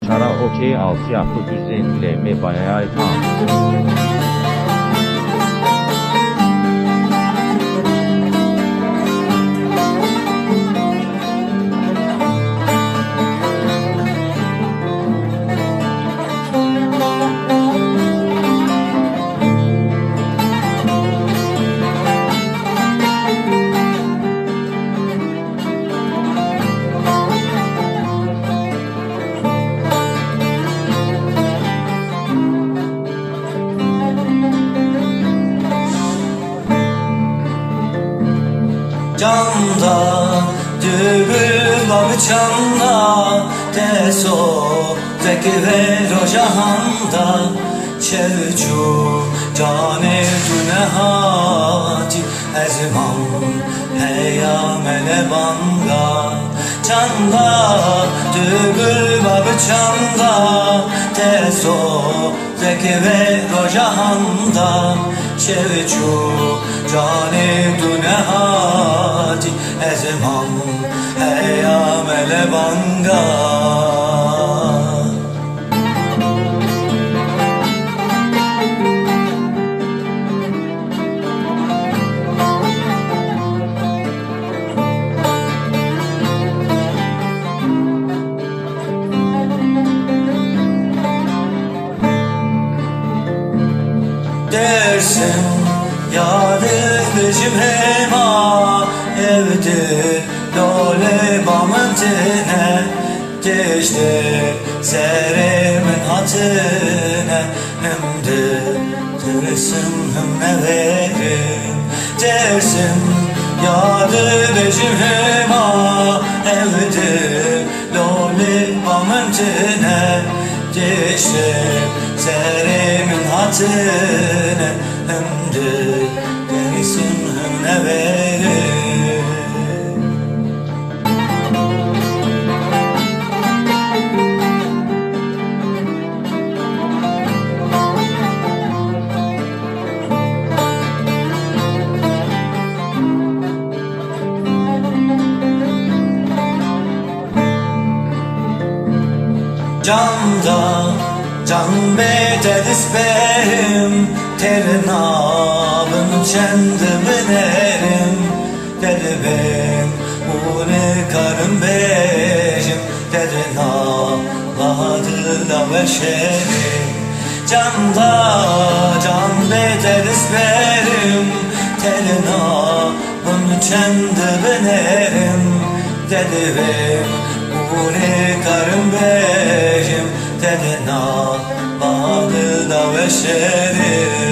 Çara okey altyapı düzenleme bayağı tam. Canda dübül babı çanda teso zeki ve rojahanda çevcu cane dünehati ezman heya melebanga Canda dübül babı çanda teso zeki ve rojahanda çevcu cane dünehati ezman heya melebanga dersin yadı bizim hema evde lole bamın tine geçti seremin hatine hem de dersin hem ne verin dersin yadı bizim hema evde lole bamın tine geçti seremin hatine hem de dersin hem ne verin Canda can bedeliz benim terin alın çendimin erim dedi ben bunu karım benim dedi ağladı da veşerim Canda can bedeliz benim terin alın çendimin erim dedi ben bunu karım benim dedi ağladı da veşerim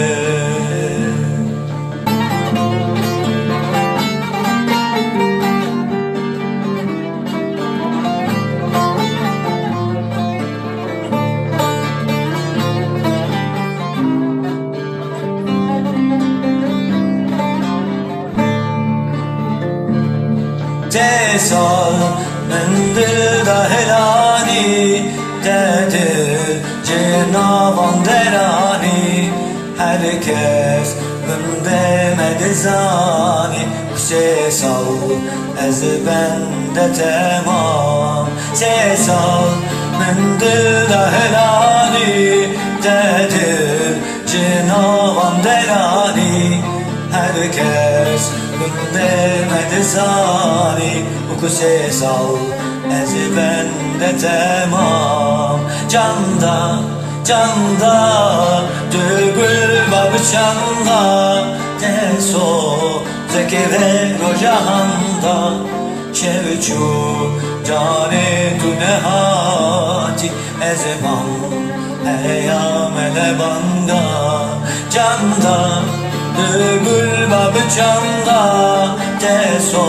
Tesal mendil da helani dedi cenavan derani herkes gündeme zani ses al ez bende tamam ses al mendil da helani dedi cenavan derani herkes gündeme zani ses al ez bende tamam Canda canda dügül babı çanda teso zeki ve rojahanda çevcu cane dünehati ezman heya melebanga Canda dügül babı çanda teso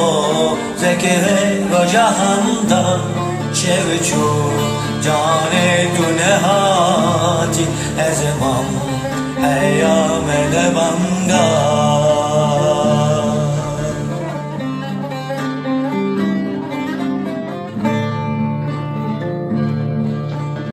zeki ve rojahanda çevcu cane dünehati ezman